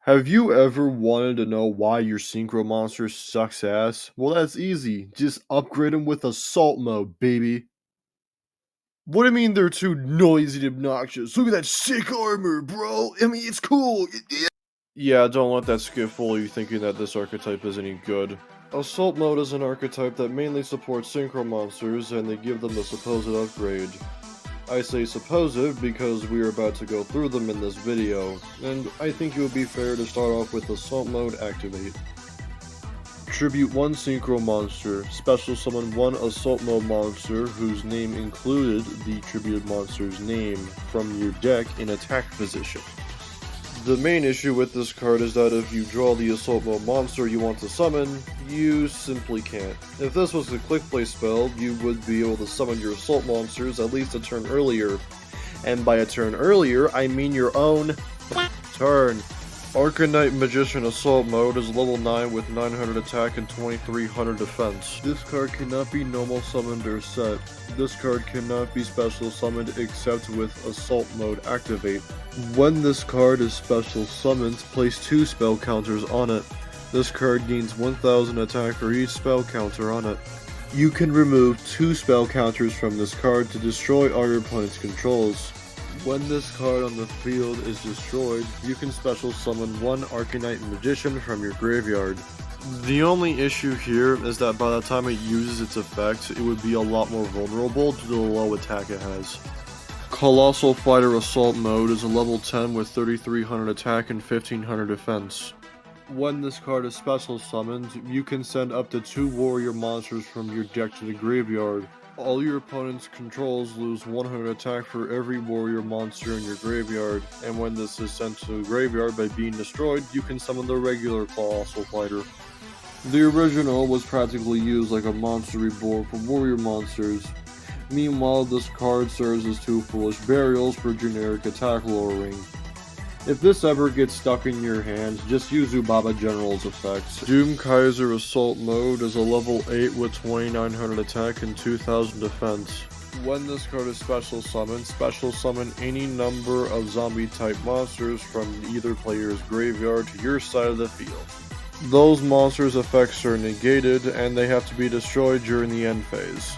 Have you ever wanted to know why your synchro monster sucks ass? Well, that's easy. Just upgrade them with assault mode, baby. What do you mean they're too noisy and obnoxious? Look at that sick armor, bro. I mean, it's cool. Yeah, don't let that skip fool you thinking that this archetype is any good. Assault mode is an archetype that mainly supports synchro monsters, and they give them the supposed upgrade. I say supposed because we are about to go through them in this video, and I think it would be fair to start off with Assault Mode Activate. Tribute 1 Synchro Monster, special summon 1 Assault Mode monster whose name included the tributed monster's name from your deck in attack position. The main issue with this card is that if you draw the Assault Mode monster you want to summon, you simply can't. If this was a click play spell, you would be able to summon your Assault monsters at least a turn earlier. And by a turn earlier, I mean your own turn. Arcanite Magician Assault Mode is level 9 with 900 attack and 2300 defense. This card cannot be normal summoned or set. This card cannot be special summoned except with Assault Mode Activate. When this card is special summoned, place 2 spell counters on it. This card gains 1000 attack for each spell counter on it. You can remove 2 spell counters from this card to destroy all your opponent's controls. When this card on the field is destroyed, you can special summon 1 Arcanite Magician from your graveyard. The only issue here is that by the time it uses its effect, it would be a lot more vulnerable to the low attack it has. Colossal Fighter Assault Mode is a level 10 with 3300 attack and 1500 defense. When this card is special summoned, you can send up to 2 warrior monsters from your deck to the graveyard. All your opponent's controls lose 100 attack for every warrior monster in your graveyard, and when this is sent to the graveyard by being destroyed, you can summon the regular Colossal Fighter. The original was practically used like a monster reborn for warrior monsters. Meanwhile, this card serves as 2 foolish burials for generic attack lowering. If this ever gets stuck in your hands, just use Ubaba General's effects. Doom Kaiser Assault Mode is a level 8 with 2900 attack and 2000 defense. When this card is special summon any number of zombie type monsters from either player's graveyard to your side of the field. Those monsters' effects are negated and they have to be destroyed during the end phase.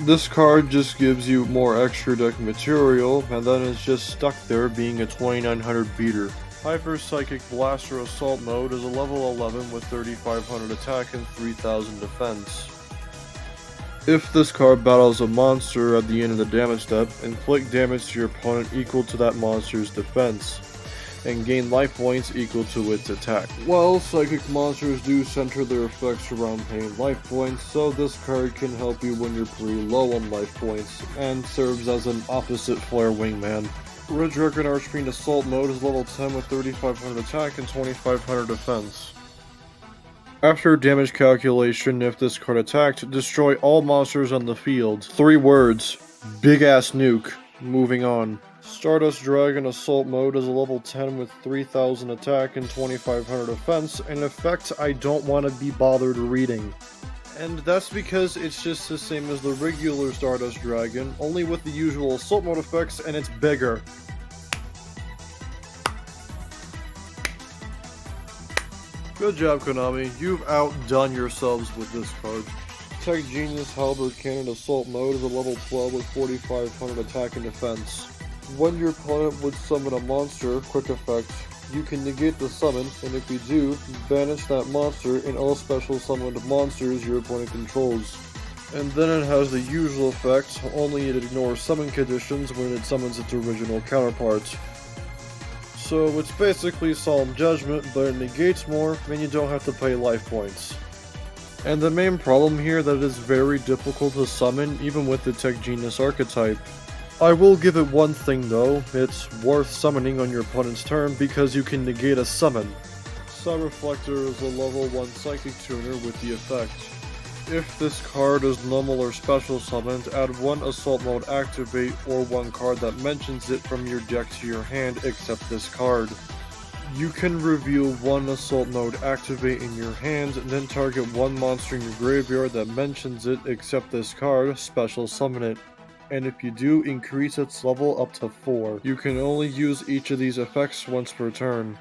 This card just gives you more extra deck material, and then it's just stuck there being a 2900 beater. Hyp Psychic Blaster Assault Mode is a level 11 with 3500 attack and 3000 defense. If this card battles a monster at the end of the damage step, inflict damage to your opponent equal to that monster's defense, and gain life points equal to its attack. Well, psychic monsters do center their effects around paying life points, so this card can help you when you're pretty low on life points, and serves as an opposite flare wingman. Red Dragon Archfiend Assault Mode is level 10 with 3500 attack and 2500 defense. After damage calculation, if this card attacked, destroy all monsters on the field. 3 words. Big ass nuke. Moving on. Stardust Dragon Assault Mode is a level 10 with 3000 attack and 2500 defense, an effect I don't want to be bothered reading. And that's because it's just the same as the regular Stardust Dragon, only with the usual Assault Mode effects, and it's bigger. Good job, Konami. You've outdone yourselves with this card. Tech Genius Halberd Cannon Assault Mode is a level 12 with 4500 attack and defense. When your opponent would summon a monster, quick effect, you can negate the summon, and if you do, banish that monster and all special summoned monsters your opponent controls. And then it has the usual effect, only it ignores summon conditions when it summons its original counterpart. So it's basically Solemn Judgment, but it negates more, and you don't have to pay life points. And the main problem here that it is very difficult to summon even with the Tech Genius archetype. I will give it one thing though, it's worth summoning on your opponent's turn because you can negate a summon. Reflector is a level 1 Psychic Tuner with the effect. If this card is normal or special summoned, add 1 Assault Mode Activate or 1 card that mentions it from your deck to your hand except this card. You can reveal 1 Assault Mode Activate in your hand, and then target 1 monster in your graveyard that mentions it except this card, special summon it. And if you do, increase its level up to 4. You can only use each of these effects once per turn.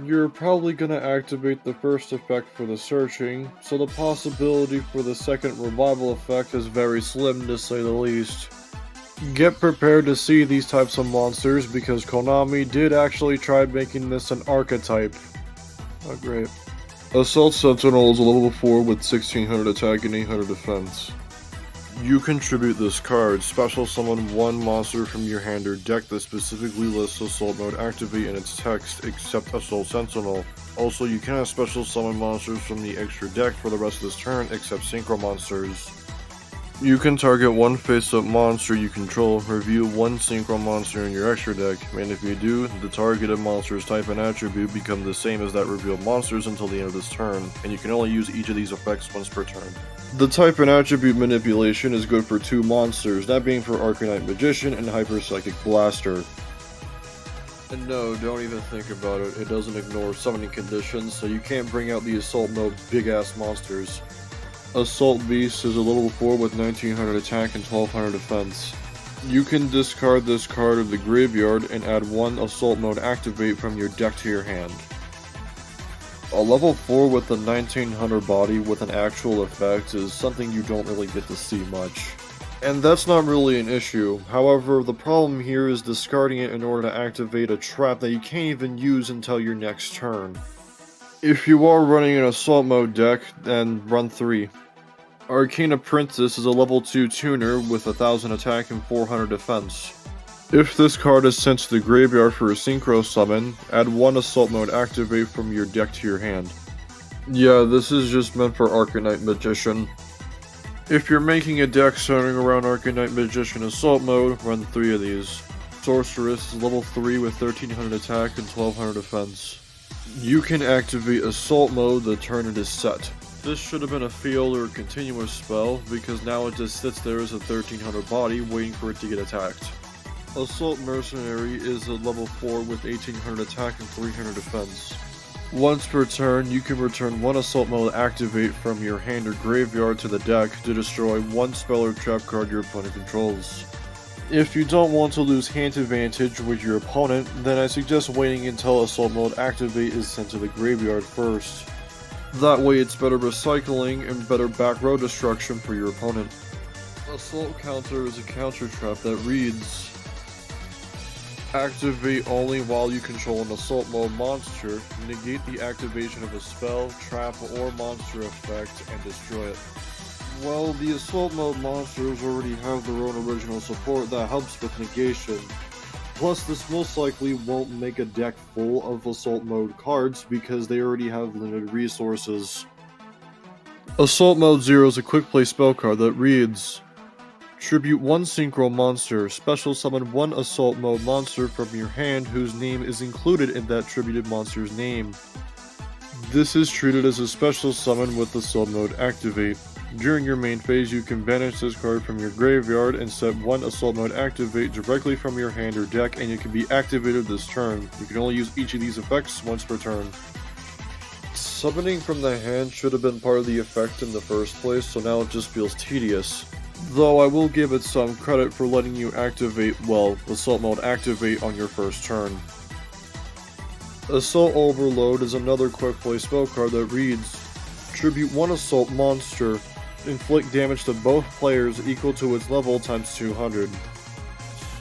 You're probably gonna activate the first effect for the searching, so the possibility for the second revival effect is very slim to say the least. Get prepared to see these types of monsters because Konami did actually try making this an archetype. Oh great. Assault Sentinel is a level 4 with 1600 attack and 800 defense. You contribute this card, special summon one monster from your hand or deck that specifically lists Assault Mode Activate in its text, except Assault Sentinel. Also, you cannot special summon monsters from the extra deck for the rest of this turn, except Synchro monsters. You can target one face-up monster you control, review one Synchro monster in your extra deck, and if you do, the targeted monster's type and attribute become the same as that revealed monster's until the end of this turn, and you can only use each of these effects once per turn. The type and attribute manipulation is good for two monsters, that being for Arcanite Magician and Hyp Psychic Blaster. And no, don't even think about it, it doesn't ignore summoning conditions, so you can't bring out the Assault Mode big-ass monsters. Assault Beast is a level 4 with 1900 attack and 1200 defense. You can discard this card of the graveyard and add one Assault Mode Activate from your deck to your hand. A level 4 with a 1900 body with an actual effect is something you don't really get to see much. And that's not really an issue, however the problem here is discarding it in order to activate a trap that you can't even use until your next turn. If you are running an Assault Mode deck, then run 3. Arca Princess is a level 2 tuner with 1000 attack and 400 defense. If this card is sent to the graveyard for a Synchro summon, add one Assault Mode Activate from your deck to your hand. Yeah, this is just meant for Arcanite Magician. If you're making a deck centering around Arcanite Magician Assault Mode, run 3 of these. Sorceress is level 3 with 1300 attack and 1200 defense. You can activate Assault Mode the turn it is set. This should have been a field or a continuous spell, because now it just sits there as a 1300 body waiting for it to get attacked. Assault Mercenary is a level 4 with 1800 attack and 300 defense. Once per turn, you can return one Assault Mode Activate from your hand or graveyard to the deck to destroy one spell or trap card your opponent controls. If you don't want to lose hand advantage with your opponent, then I suggest waiting until Assault Mode Activate is sent to the graveyard first. That way it's better recycling and better back row destruction for your opponent. Assault Counter is a counter trap that reads: activate only while you control an Assault Mode monster, negate the activation of a spell, trap, or monster effect, and destroy it. Well, the Assault Mode monsters already have their own original support that helps with negation. Plus, this most likely won't make a deck full of Assault Mode cards because they already have limited resources. Assault Mode 0 is a quick play spell card that reads: tribute one Synchro monster, special summon one Assault Mode monster from your hand whose name is included in that tributed monster's name. This is treated as a special summon with Assault Mode Activate. During your main phase, you can banish this card from your graveyard and set one Assault Mode Activate directly from your hand or deck, and it can be activated this turn. You can only use each of these effects once per turn. Summoning from the hand should have been part of the effect in the first place, so now it just feels tedious. Though I will give it some credit for letting you activate, well, Assault Mode Activate on your first turn. Assault Overload is another quick play spell card that reads: tribute one Assault monster, inflict damage to both players equal to its level times 200.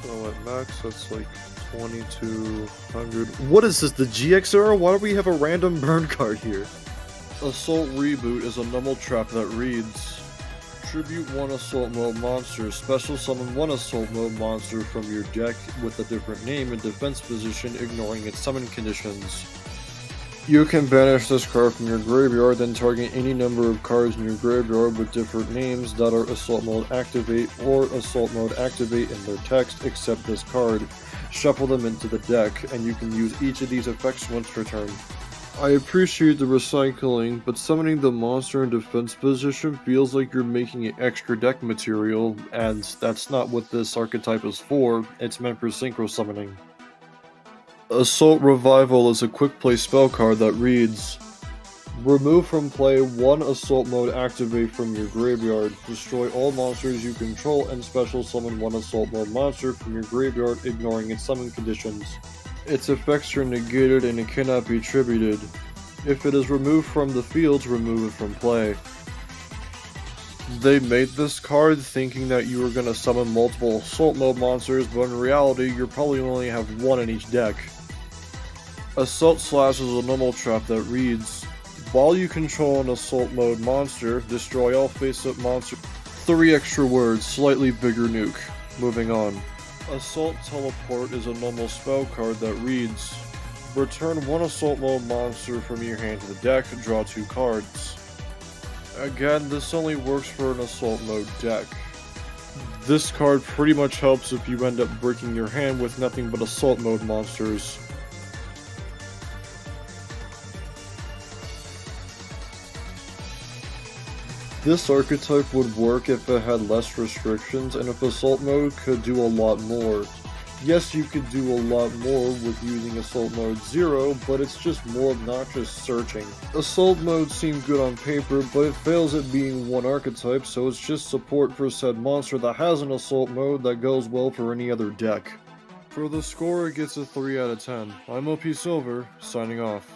So at max, that's like 2200. What is this, the GX era? Why do we have a random burn card here? Assault Reboot is a normal trap that reads: tribute one Assault Mode monster, special summon one Assault Mode monster from your deck with a different name and defense position, ignoring its summon conditions. You can banish this card from your graveyard, then target any number of cards in your graveyard with different names that are Assault Mode Activate or Assault Mode Activate in their text, except this card. Shuffle them into the deck, and you can use each of these effects once per turn. I appreciate the recycling, but summoning the monster in defense position feels like you're making it extra deck material, and that's not what this archetype is for. It's meant for synchro summoning. Assault Revival is a quick play spell card that reads: remove from play one Assault Mode Activate from your graveyard, destroy all monsters you control, and special summon one Assault Mode monster from your graveyard, ignoring its summon conditions. Its effects are negated and it cannot be attributed. If it is removed from the field, remove it from play. They made this card thinking that you were going to summon multiple Assault Mode monsters, but in reality, you probably only have one in each deck. Assault Slash is a normal trap that reads, while you control an Assault Mode monster, destroy all face-up monsters. 3 extra words, slightly bigger nuke. Moving on. Assault Teleport is a normal spell card that reads, return 1 Assault Mode monster from your hand to the deck, draw 2 cards. Again, this only works for an Assault Mode deck. This card pretty much helps if you end up breaking your hand with nothing but Assault Mode monsters. This archetype would work if it had less restrictions and if Assault Mode could do a lot more. Yes, you could do a lot more with using Assault Mode 0, but it's just more obnoxious searching. Assault Mode seemed good on paper, but it fails at being one archetype, so it's just support for said monster that has an Assault Mode that goes well for any other deck. For the score, it gets a 3 out of 10. I'm OP Silver, signing off.